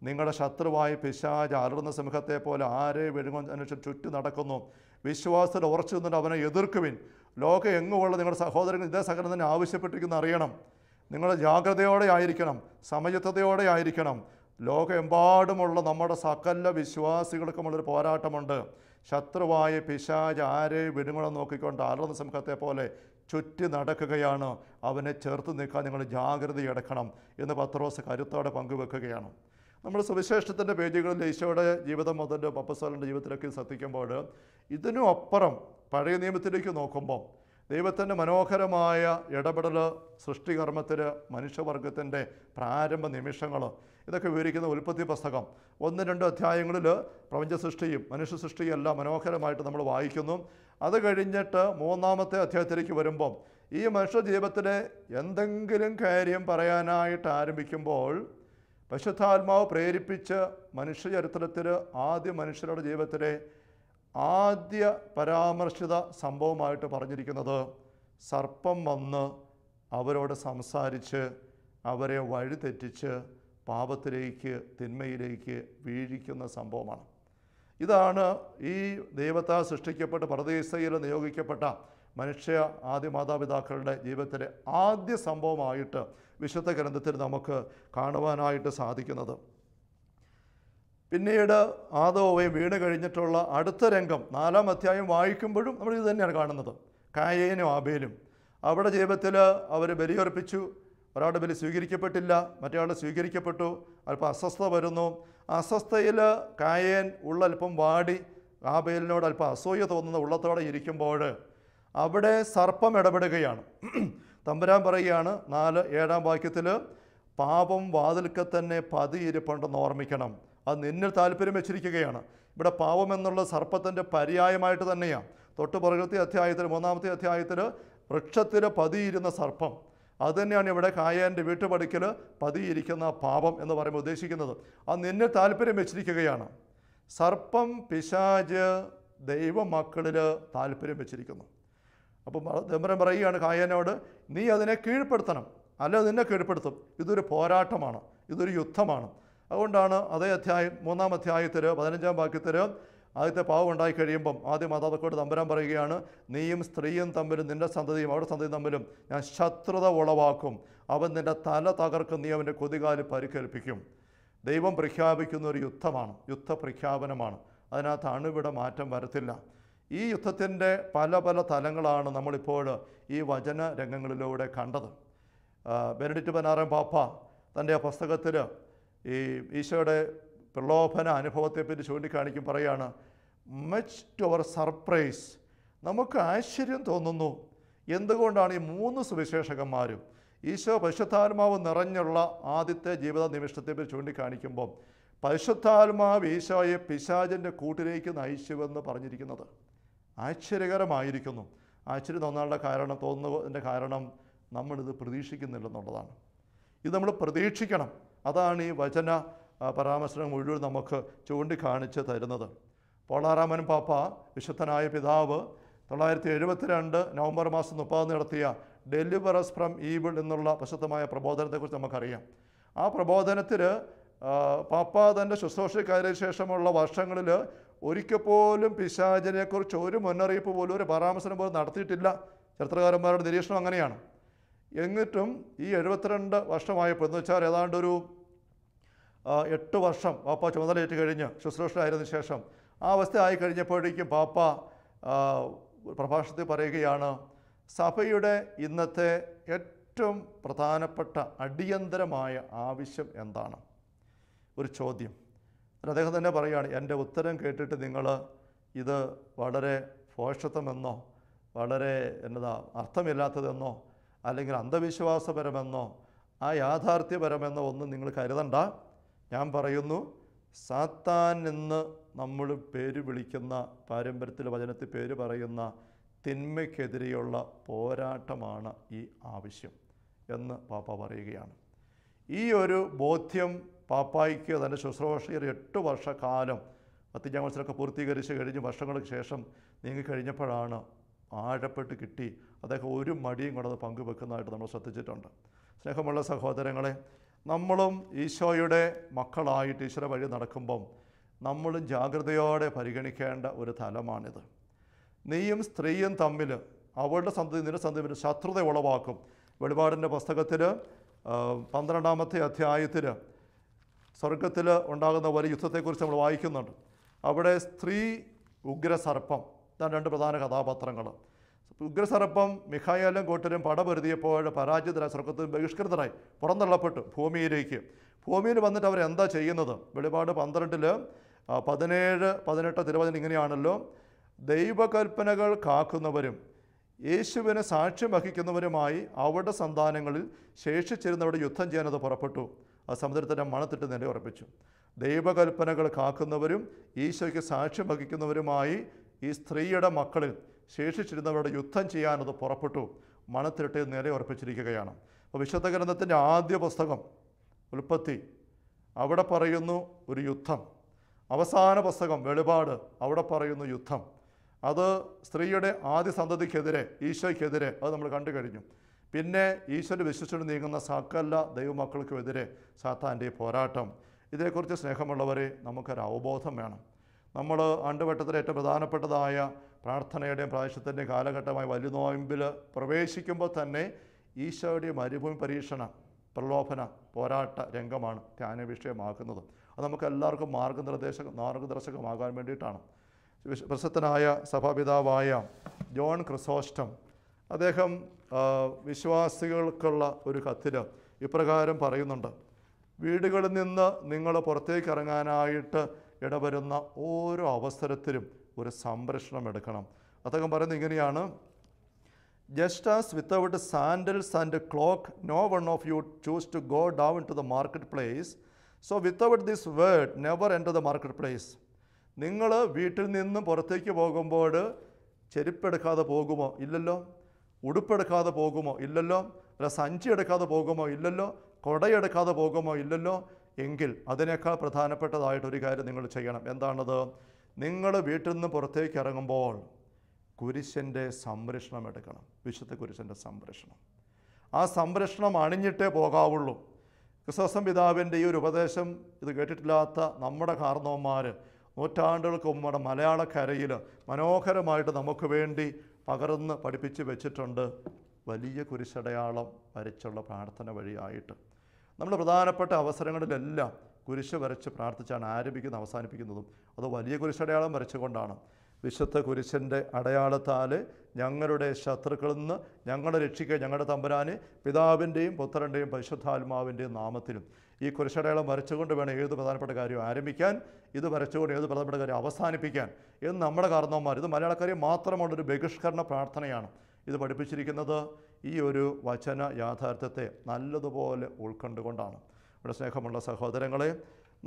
നിങ്ങളുടെ ശത്രുവായ പിശാച് അലറുന്ന സിംഹത്തെ പോലെ ആരെ വിഴുങ്ങും അനുസരിച്ച് ചുറ്റി നടക്കുന്നു. വിശ്വാസത്തിൽ ഉറച്ചു നിന്നിട്ട് അവനെ എതിർക്കുവിൻ. ലോകം എങ്ങുമുള്ള നിങ്ങളുടെ സഹോദരങ്ങൾ ഇതേ സകലം തന്നെ ആവശ്യപ്പെട്ടിരിക്കുന്ന അറിയണം. നിങ്ങൾ ജാഗ്രതയോടെ ആയിരിക്കണം, സമചിത്തതയോടെ ആയിരിക്കണം. ലോകമെമ്പാടുമുള്ള നമ്മുടെ സകല വിശ്വാസികൾക്കുമുള്ളൊരു പോരാട്ടമുണ്ട്. ശത്രുവായ പിശാച് ആരെ വിഴുങ്ങണം നോക്കിക്കൊണ്ട് അലറുന്ന സിംഹത്തെ പോലെ ചുറ്റി നടക്കുകയാണ്. അവനെ ചേർത്ത് നിൽക്കാൻ നിങ്ങൾ ജാഗ്രതയെടുക്കണം എന്ന് പത്രോസ് കരുത്തോടെ പങ്കുവെക്കുകയാണ്. നമ്മൾ സുവിശേഷത്തിൻ്റെ പേജുകളിൽ ഈശോയുടെ ജീവിതം മുതൽ അപ്പോസ്തലരുടെ ജീവിതത്തിലേക്ക് ശ്രദ്ധിക്കുമ്പോൾ ഇതിനും അപ്പുറം പഴയ നിയമത്തിലേക്ക് നോക്കുമ്പോൾ ദൈവത്തിൻ്റെ മനോഹരമായ ഇടപെടൽ സൃഷ്ടികർമ്മത്തിൽ മനുഷ്യവർഗത്തിൻ്റെ പ്രാരംഭ നിമിഷങ്ങൾ ഇതൊക്കെ വിവരിക്കുന്ന ഉൽപ്പത്തി പുസ്തകം 1-2 അധ്യായങ്ങളിൽ പ്രപഞ്ച സൃഷ്ടിയും മനുഷ്യ സൃഷ്ടിയും എല്ലാം മനോഹരമായിട്ട് നമ്മൾ വായിക്കുന്നു. അത് കഴിഞ്ഞിട്ട് 3-ാമത്തെ അധ്യായത്തിലേക്ക് വരുമ്പം ഈ മനുഷ്യ ജീവിതത്തിലെ എന്തെങ്കിലും കാര്യം പറയാനായിട്ട് ആരംഭിക്കുമ്പോൾ പരിശുദ്ധാത്മാവ് പ്രേരിപ്പിച്ച് മനുഷ്യചരിത്രത്തിൽ ആദ്യ മനുഷ്യരുടെ ജീവിതത്തിലെ ആദ്യ പരാമർശിത സംഭവമായിട്ട് പറഞ്ഞിരിക്കുന്നത് സർപ്പം വന്ന് അവരോട് സംസാരിച്ച് അവരെ വഴിതെറ്റിച്ച് പാപത്തിലേക്ക് തിന്മയിലേക്ക് വീഴിക്കുന്ന സംഭവമാണ്. ഇതാണ് ഈ ദൈവത്താൽ സൃഷ്ടിക്കപ്പെട്ട് പരദീസയിൽ നിയോഗിക്കപ്പെട്ട മനുഷ്യ ആദ്യ മാതാപിതാക്കളുടെ ജീവിതത്തിലെ ആദ്യ സംഭവമായിട്ട് വിശുദ്ധ ഗ്രന്ഥത്തിൽ നമുക്ക് കാണുവാനായിട്ട് സാധിക്കുന്നത്. പിന്നീട് ആദവും വീണ് കഴിഞ്ഞിട്ടുള്ള അടുത്ത രംഗം 4-ാം അധ്യായം വായിക്കുമ്പോഴും നമ്മൾ ഇത് തന്നെയാണ് കാണുന്നത്. കായേനും ആബേലും അവിടെ ജീവിതത്തിൽ അവർ ബലിയർപ്പിച്ചു. ഒരാളുടെ ബലി സ്വീകരിക്കപ്പെട്ടില്ല, മറ്റേയാളുടെ സ്വീകരിക്കപ്പെട്ടു. അല്പം അസ്വസ്ഥത വരുന്നു. അസ്വസ്ഥയിൽ കായേൻ ഉള്ളൽപ്പം വാടി ആബേലിനോട് അല്പം അസൂയ തോന്നുന്ന ഉള്ളത്തോടെ ഇരിക്കുമ്പോൾ അവിടെ സർപ്പം ഇടപെടുകയാണ്. തമ്പുരാൻ പറയുകയാണ് 4-7-ാം വാക്യത്തിൽ, പാപം വാതിൽക്കൽ തന്നെ പതിയിരിപ്പുണ്ടെന്ന് ഓർമ്മിക്കണം. അത് നിന്നിൽ താല്പര്യം വെച്ചിരിക്കുകയാണ്. ഇവിടെ പാപം എന്നുള്ള സർപ്പത്തിൻ്റെ പര്യായമായിട്ട് തന്നെയാണ്. തൊട്ട് പുറകത്തെ അധ്യായത്തിൽ 3-ാമത്തെ അധ്യായത്തിൽ വൃക്ഷത്തിൽ പതിയിരുന്ന സർപ്പം, അതുതന്നെയാണ് ഇവിടെ കായേൻ്റെ വീട്ടുപടിക്കൽ പതിയിരിക്കുന്ന പാപം എന്ന് പറയുമ്പോൾ ഉദ്ദേശിക്കുന്നത്. അത് നിന്നിൽ താല്പര്യം വെച്ചിരിക്കുകയാണ്. സർപ്പം പിശാച് ദൈവമക്കളിൽ താല്പര്യം വെച്ചിരിക്കുന്നു. അപ്പം തമ്പുരാൻ പറയുകയാണ് കായേനോട്, നീ അതിനെ കീഴ്പ്പെടുത്തണം, അല്ല നിന്നെ കീഴ്പ്പെടുത്തും. ഇതൊരു പോരാട്ടമാണ്, ഇതൊരു യുദ്ധമാണ്. അതുകൊണ്ടാണ് അതേ അധ്യായം 3-ാം അധ്യായത്തിൽ 15-ാം വാക്യത്തിൽ ആദ്യത്തെ പാവം ഉണ്ടായി കഴിയുമ്പം ആദ്യ മാതാപിതാക്കളോട് തമ്പുരാൻ പറയുകയാണ്, നീയും സ്ത്രീയും തമ്മിലും നിൻ്റെ സന്തതിയും അവരുടെ സന്തതിയും തമ്മിലും ഞാൻ ശത്രുത ഉളവാക്കും. അവൻ നിൻ്റെ തല തകർക്കും, നീ അവൻ്റെ കൊതികാലിൽ പരിക്കേൽപ്പിക്കും. ദൈവം പ്രഖ്യാപിക്കുന്ന ഒരു യുദ്ധമാണ്, യുദ്ധപ്രഖ്യാപനമാണ്. അതിനകത്ത് അണുവിട മാറ്റം വരത്തില്ല. ഈ യുദ്ധത്തിൻ്റെ പല പല തലങ്ങളാണ് നമ്മളിപ്പോൾ ഈ വചന രംഗങ്ങളിലൂടെ കണ്ടത്. ബെനഡിക്റ്റ് 16-ാം പാപ്പ തൻ്റെ ആ പുസ്തകത്തിൽ ഈ ഈശോയുടെ പ്രലോഭന അനുഭവത്തെപ്പറ്റി ചൂണ്ടിക്കാണിക്കും, പറയാണ്, മച്ച് ടു അവർ സർപ്രൈസ്, നമുക്ക് ആശ്ചര്യം തോന്നുന്നു എന്തുകൊണ്ടാണ് ഈ 3 സുവിശേഷകന്മാരും ഈശോ പരിശുദ്ധാത്മാവ് നിറഞ്ഞുള്ള ആദ്യത്തെ ജീവിത നിമിഷത്തെപ്പറ്റി ചൂണ്ടിക്കാണിക്കുമ്പോൾ പരിശുദ്ധാത്മാവ് ഈശോയെ പിശാചിൻ്റെ കൂട്ടിലേക്ക് നയിച്ചുവെന്ന് പറഞ്ഞിരിക്കുന്നത് ആശ്ചര്യകരമായിരിക്കുന്നു. ആശ്ചര്യം തോന്നുന്നതിൻ്റെ കാരണം നമ്മളിത് പ്രതീക്ഷിക്കുന്നില്ലെന്നുള്ളതാണ്. ഇത് നമ്മൾ പ്രതീക്ഷിക്കണം. അതാണ് ഈ വചന പരാമർശനം മുഴുവൻ നമുക്ക് ചൂണ്ടിക്കാണിച്ച് തരുന്നത്. പോളാറാമൻ പാപ്പ, വിശുദ്ധനായ പിതാവ്, 1972 നവംബർ മാസം 30 നടത്തിയ ഡെലിവറസ് ഫ്രം ഈവിൾ എന്നുള്ള പ്രശസ്തമായ പ്രബോധനത്തെക്കുറിച്ച് നമുക്കറിയാം. ആ പ്രബോധനത്തിൽ പാപ്പ തൻ്റെ ശുശ്രൂഷ കയറിയ ശേഷമുള്ള വർഷങ്ങളിൽ ഒരിക്കൽ പോലും പിശാചിനെക്കുറിച്ച് ഒരു മുന്നറിയിപ്പ് പോലും ഒരു പരാമർശനം പോലും നടത്തിയിട്ടില്ല. ചരിത്രകാരന്മാരുടെ നിരീക്ഷണം അങ്ങനെയാണ്. എന്നിട്ടും ഈ 72 വർഷമായപ്പോൾ എന്ന് വെച്ചാൽ ഏതാണ്ടൊരു 8 വർഷം പാപ്പ ചുമതലയേറ്റ് കഴിഞ്ഞ് ശുശ്രൂഷയായതിനു ശേഷം ആ അവസ്ഥ ആയി കഴിഞ്ഞപ്പോഴേക്കും പാപ്പ പ്രഭാഷണത്തിൽ പറയുകയാണ്, സഭയുടെ ഇന്നത്തെ ഏറ്റവും പ്രധാനപ്പെട്ട അടിയന്തരമായ ആവശ്യം എന്താണ്? ഒരു ചോദ്യം. അദ്ദേഹം തന്നെ പറയുകയാണ്, എൻ്റെ ഉത്തരം കേട്ടിട്ട് നിങ്ങൾ ഇത് വളരെ ഭോഷത്വമെന്നോ വളരെ അർത്ഥമില്ലാത്തതെന്നോ അല്ലെങ്കിൽ അന്ധവിശ്വാസപരമെന്നോ യാഥാർത്ഥ്യപരമെന്നോ ഒന്നും നിങ്ങൾ കരുതണ്ട. ഞാൻ പറയുന്നു, സാത്താൻ എന്ന് നമ്മൾ പേര് വിളിക്കുന്ന, പാരമ്പര്യത്തിൽ വചനത്തിൽ പേര് പറയുന്ന തിന്മയ്ക്കെതിരെയുള്ള പോരാട്ടമാണ് ഈ ആവശ്യം എന്ന് പാപ്പ പറയുകയാണ്. ഈ ഒരു ബോധ്യം പാപ്പായ്ക്ക് തൻ്റെ ശുശ്രൂഷയിൽ 8 വർഷക്കാലം വത്തിക്കാൻ പൂർത്തീകരിച്ച് കഴിഞ്ഞ് വർഷങ്ങൾക്ക് ശേഷം നീങ്ങിക്കഴിഞ്ഞപ്പോഴാണ് ആഴപ്പെട്ട് കിട്ടി. അദ്ദേഹം ഒരു മടിയും കൂടെ പങ്കുവെക്കുന്നതായിട്ട് നമ്മൾ ശ്രദ്ധിച്ചിട്ടുണ്ട്. സ്നേഹമുള്ള സഹോദരങ്ങളെ, നമ്മളും ഈശോയുടെ മക്കളായിട്ട് ഈശ്വര വഴി നടക്കുമ്പം നമ്മളും ജാഗ്രതയോടെ പരിഗണിക്കേണ്ട ഒരു തലമാണിത്. നീയും സ്ത്രീയും തമ്മിൽ അവളുടെ സന്തതി നിന്റെ സന്തതി ശത്രുത ഉളവാക്കും. വെളിപാടിൻ്റെ പുസ്തകത്തിൽ 12-ാമത്തെ അധ്യായത്തിൽ സ്വർഗത്തിൽ ഉണ്ടാകുന്ന വലിയ യുദ്ധത്തെക്കുറിച്ച് നമ്മൾ വായിക്കുന്നുണ്ട്. അവിടെ സ്ത്രീ ഉഗ്രസർപ്പം, ഇതാണ് 2 പ്രധാന കഥാപാത്രങ്ങൾ. ഉഗ്രസർപ്പം മിഖായേലും കൂട്ടരും പടപൊരുതിയപ്പോൾ പരാജിതരായി സ്വർഗത്തിൽ ബഹിഷ്കൃതരായി പുറന്തള്ളപ്പെട്ടു ഭൂമിയിലേക്ക്. ഭൂമിയിൽ വന്നിട്ട് അവരെന്താ ചെയ്യുന്നത്? വെളിപാട് 12-ൽ 17, 18 തിരുവചനം ഇങ്ങനെയാണല്ലോ, ദൈവകൽപ്പനകൾ കാക്കുന്നവരും യേശുവിന് സാക്ഷ്യം വഹിക്കുന്നവരുമായി അവരുടെ സന്താനങ്ങളിൽ ശേഷിച്ചിരുന്നവരുടെ യുദ്ധം ചെയ്യാനത് പുറപ്പെട്ടു. ആ സമുദ്രത്തിൻ്റെ മണത്തിട്ട് നിലയുറപ്പിച്ചു. ദൈവകൽപ്പനകൾ കാക്കുന്നവരും ഈശോയ്ക്ക് സാക്ഷ്യം വഹിക്കുന്നവരുമായി ഈ സ്ത്രീയുടെ മക്കളിൽ ശേഷിച്ചിരുന്നവരുടെ യുദ്ധം ചെയ്യാനത് പുറപ്പെട്ടു. മണത്തിട്ട് നിലയുറപ്പിച്ചിരിക്കുകയാണ്. അപ്പോൾ വിശുദ്ധ ഗ്രന്ഥത്തിൻ്റെ ആദ്യ പുസ്തകം ഉൽപ്പത്തി, അവിടെ പറയുന്നു ഒരു യുദ്ധം. അവസാന പുസ്തകം വെളിപാട്, അവിടെ പറയുന്നു യുദ്ധം. അത് സ്ത്രീയുടെ ആദ്യ സന്തതിക്കെതിരെ, ഈശോയ്ക്കെതിരെ, അത് നമ്മൾ കണ്ടു കഴിഞ്ഞു. പിന്നെ ഈശോയുടെ വിശ്വസിച്ച് നീങ്ങുന്ന സകല ദൈവമക്കൾക്കുമെതിരെ സാത്താൻ്റെ പോരാട്ടം. ഇതേക്കുറിച്ച് സ്നേഹമുള്ളവരെ നമുക്കൊരു അവബോധം വേണം. നമ്മൾ ആണ്ടുവട്ടത്തിലെ ഏറ്റവും പ്രധാനപ്പെട്ടതായ പ്രാർത്ഥനയുടെയും പ്രായശ്ചിത്തത്തിൻ്റെയും കാലഘട്ടമായി വലിയ നോയമ്പിൽ പ്രവേശിക്കുമ്പോൾ തന്നെ ഈശോയുടെ മരുഭൂമി പരീക്ഷണ പ്രലോഭന പോരാട്ട രംഗമാണ് ധ്യാന വിഷയമാക്കുന്നത്. അത് നമുക്ക് എല്ലാവർക്കും മാർഗദർശകമാകാൻ വേണ്ടിയിട്ടാണ്. പ്രസിദ്ധനായ സഭാപിതാവായ ജോൺ ക്രിസോസ്റ്റം അദ്ദേഹം വിശ്വാസികൾക്കുള്ള ഒരു കത്തിൽ ഇപ്രകാരം പറയുന്നുണ്ട്: വീടുകളിൽ നിന്ന് നിങ്ങൾ പുറത്തേക്ക് ഇറങ്ങാനായിട്ട് ഇടവരുന്ന ഓരോ അവസരത്തിലും ഒരു സംരക്ഷണം എടുക്കണം. അദ്ദേഹം പറയുന്നത് ഇങ്ങനെയാണ്: Just as without sandals and cloak no one of you choose to go down to the marketplace, so without this word never enter the marketplace. നിങ്ങൾ വീട്ടിൽ നിന്നും പുറത്തേക്ക് പോകുമ്പോൾ ചെരുപ്പെടുക്കാതെ പോകുമോ? ഇല്ലല്ലോ. ഉടുപ്പെടുക്കാതെ പോകുമോ? ഇല്ലല്ലോ. സഞ്ചി എടുക്കാതെ പോകുമോ? ഇല്ലല്ലോ. കൊടയെടുക്കാതെ പോകുമോ? ഇല്ലല്ലോ. എങ്കിൽ അതിനേക്കാൾ പ്രധാനപ്പെട്ടതായിട്ടൊരു കാര്യം നിങ്ങൾ ചെയ്യണം. എന്താണത്? നിങ്ങൾ വീട്ടിൽ നിന്ന് പുറത്തേക്ക് ഇറങ്ങുമ്പോൾ കുരിശൻ്റെ സംരക്ഷണം എടുക്കണം. വിശുദ്ധ കുരിശൻ്റെ സംരക്ഷണം. ആ സംരക്ഷണം അണിഞ്ഞിട്ടേ പോകാവുള്ളൂ. ക്രിസ്തോസം പിതാവിൻ്റെ ഈ ഒരു ഉപദേശം ഇത് കേട്ടിട്ടില്ലാത്ത നമ്മുടെ കാർന്നവന്മാർ നൂറ്റാണ്ടുകൾക്ക് മുമ്പ് മലയാളക്കരയിൽ മനോഹരമായിട്ട് നമുക്ക് വേണ്ടി പകർന്ന് പഠിപ്പിച്ച് വെച്ചിട്ടുണ്ട്. വലിയ കുരിശടയാളം വരച്ചുള്ള പ്രാർത്ഥന വഴിയായിട്ട് നമ്മൾ പ്രധാനപ്പെട്ട അവസരങ്ങളിലെല്ലാം കുരിശ് വരച്ച് പ്രാർത്ഥിച്ചാണ് ആരംഭിക്കുന്നത് അവസാനിപ്പിക്കുന്നതും. അത് വലിയ കുരിശടയാളം വരച്ചുകൊണ്ടാണ്. വിശുദ്ധ കുരിശൻ്റെ അടയാളത്താൽ ഞങ്ങളുടെ ശത്രുക്കളിൽ നിന്ന് ഞങ്ങളെ രക്ഷിക്കുക ഞങ്ങളുടെ തമ്പുരാനെ, പിതാവിൻ്റെയും പുത്രൻ്റെയും പരിശുദ്ധാത്മാവിൻ്റെയും നാമത്തിലും. ഈ കുരിശടയാളം വരച്ചുകൊണ്ട് വേണം ഏത് പ്രധാനപ്പെട്ട കാര്യം ആരംഭിക്കാൻ, ഇത് വരച്ചുകൊണ്ട് ഏത് പ്രധാനപ്പെട്ട കാര്യം അവസാനിപ്പിക്കാൻ എന്ന് നമ്മുടെ കാരണവന്മാർ. ഇത് മലയാളക്കാരെ മാത്രമുള്ളൊരു ബഹിഷ്കരണ പ്രാർത്ഥനയാണ്. ഇത് പഠിപ്പിച്ചിരിക്കുന്നത് ഈ ഒരു വചന യാഥാർത്ഥ്യത്തെ നല്ലതുപോലെ ഉൾക്കൊണ്ടുകൊണ്ടാണ്. ഇവിടെ സ്നേഹമുള്ള സഹോദരങ്ങളെ,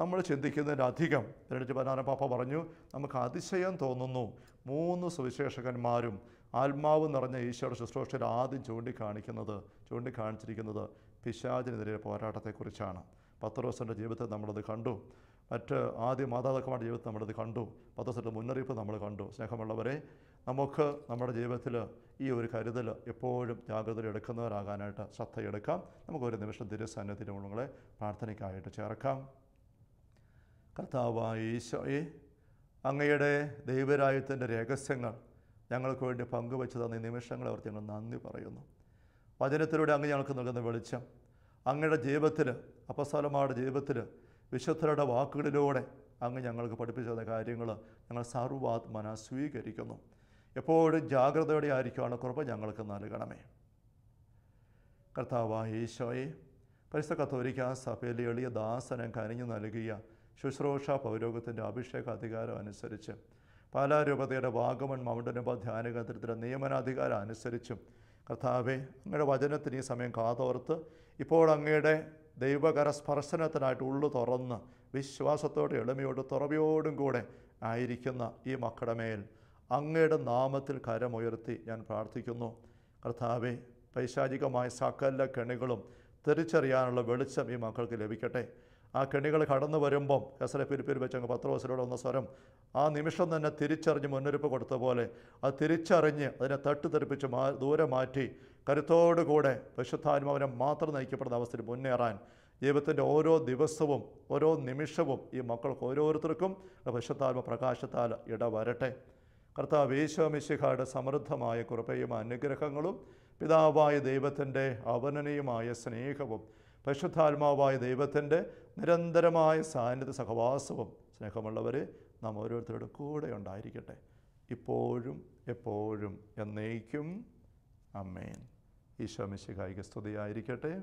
നമ്മൾ ചിന്തിക്കുന്നതിലധികം 16 പാപ്പ പറഞ്ഞു, നമുക്ക് അതിശയം തോന്നുന്നു 3 സുവിശേഷകന്മാരും ആത്മാവ് നിറഞ്ഞ ഈശോയുടെ ശുശ്രൂഷയിൽ ആദ്യം ചൂണ്ടിക്കാണിച്ചിരിക്കുന്നത് പിശാചിനെതിരെ പോരാട്ടത്തെക്കുറിച്ചാണ്. പത്രോസിൻ്റെ ജീവിതത്തിൽ നമ്മളത് കണ്ടു. മറ്റ് ആദ്യ മാതാപിതാക്കന്മാരുടെ ജീവിതത്തിൽ നമ്മളത് കണ്ടു. പത്രോസിൻ്റെ മുന്നറിയിപ്പ് നമ്മൾ കണ്ടു. സ്നേഹമുള്ളവരെ, നമുക്ക് നമ്മുടെ ജീവിതത്തിൽ ഈ ഒരു കരുതൽ എപ്പോഴും ജാഗ്രത എടുക്കുന്നവരാകാനായിട്ട് ശ്രദ്ധയെടുക്കാം. നമുക്കൊരു നിമിഷം തിരുസന്നിധിയിലെ പ്രാർത്ഥനയ്ക്കായിട്ട് ചേർക്കാം. കർത്താവായ ഈശോയെ, അങ്ങയുടെ ദൈവരാജ്യത്തിൻ്റെ രഹസ്യങ്ങൾ ഞങ്ങൾക്ക് വേണ്ടി പങ്കുവെച്ച് തന്ന ഈ നിമിഷങ്ങളെ ഓർത്ത് ഞങ്ങൾ നന്ദി പറയുന്നു. വചനത്തിലൂടെ അങ്ങ് ഞങ്ങൾക്ക് നൽകുന്ന വെളിച്ചം, അങ്ങയുടെ ജീവിതത്തിൽ, അപ്പസ്തലന്മാരുടെ ജീവിതത്തിൽ, വിശുദ്ധരുടെ വാക്കുകളിലൂടെ അങ്ങ് ഞങ്ങൾക്ക് പഠിപ്പിച്ചു തന്ന കാര്യങ്ങൾ ഞങ്ങൾ സർവാത്മന സ്വീകരിക്കുന്നു. എപ്പോഴും ജാഗ്രതയോടെ ആയിരിക്കുവാനുള്ള കൃപ ഞങ്ങൾക്ക് നൽകണമേ. കർത്താവായ ഈശോയെ, പരിശുദ്ധ കത്തോലിക്കാ സഭയിലെ എളിയ ദാസനം കനിഞ്ഞു നൽകിയ ശുശ്രൂഷ പൗരോഗത്തിൻ്റെ അഭിഷേക അധികാരം അനുസരിച്ച്, പാലാ രൂപതയുടെ വാഗമൺ മൗണ്ടനുപ ധ്യാന കേന്ദ്രത്തിൻ്റെ നിയമനാധികാരം അനുസരിച്ചും, കർത്താവെ, അങ്ങയുടെ വചനത്തിന് ഈ സമയം കാതോർത്ത് ഇപ്പോൾ അങ്ങയുടെ ദൈവകര സ്പർശനത്തിനായിട്ട് ഉള്ളു തുറന്ന് വിശ്വാസത്തോടെ എളിമയോടും തുറവിയോടും കൂടെ ആയിരിക്കുന്ന ഈ മക്കളുടെ മേൽ അങ്ങയുടെ നാമത്തിൽ കരമുയർത്തി ഞാൻ പ്രാർത്ഥിക്കുന്നു. കർത്താവെ, പൈശാചികമായ സകല കെണികളും തിരിച്ചറിയാനുള്ള വെളിച്ചം ഈ മക്കൾക്ക് ലഭിക്കട്ടെ. ആ കെണികൾ കടന്നു വരുമ്പം ഫിലിപ്പിയിൽ വെച്ച് അങ്ങ് പത്രോസിലൂടെ വന്ന സ്വരം ആ നിമിഷം തന്നെ തിരിച്ചറിഞ്ഞ് മുന്നറിയിപ്പ് കൊടുത്ത പോലെ അത് തിരിച്ചറിഞ്ഞ് അതിനെ തട്ടിത്തെറിപ്പിച്ച് ദൂരെ മാറ്റി കരുത്തോടുകൂടെ പരിശുദ്ധാത്മാവിനെ മാത്രം നയിക്കപ്പെടുന്ന അവസ്ഥയിൽ മുന്നേറാൻ ജീവിതത്തിൻ്റെ ഓരോ ദിവസവും ഓരോ നിമിഷവും ഈ മക്കൾക്ക് ഓരോരുത്തർക്കും പരിശുദ്ധാത്മ പ്രകാശത്താൽ ഇടവരട്ടെ. കർത്താവ് ഈശോ മിശിഹായുടെ സമൃദ്ധമായ കൃപയും അനുഗ്രഹങ്ങളും പിതാവായ ദൈവത്തിൻ്റെ അവനനീയമായ സ്നേഹവും പരിശുദ്ധാത്മാവായ ദൈവത്തിൻ്റെ നിരന്തരമായ സാന്നിധ്യ സഹവാസവും സ്നേഹമുള്ളവരെ നാം ഓരോരുത്തരുടെ കൂടെ ഉണ്ടായിരിക്കട്ടെ, ഇപ്പോഴും എപ്പോഴും എന്നേക്കും. ആമേൻ. ഈശോ മിശിഹായ്ക്ക് സ്തുതിയായിരിക്കട്ടെ.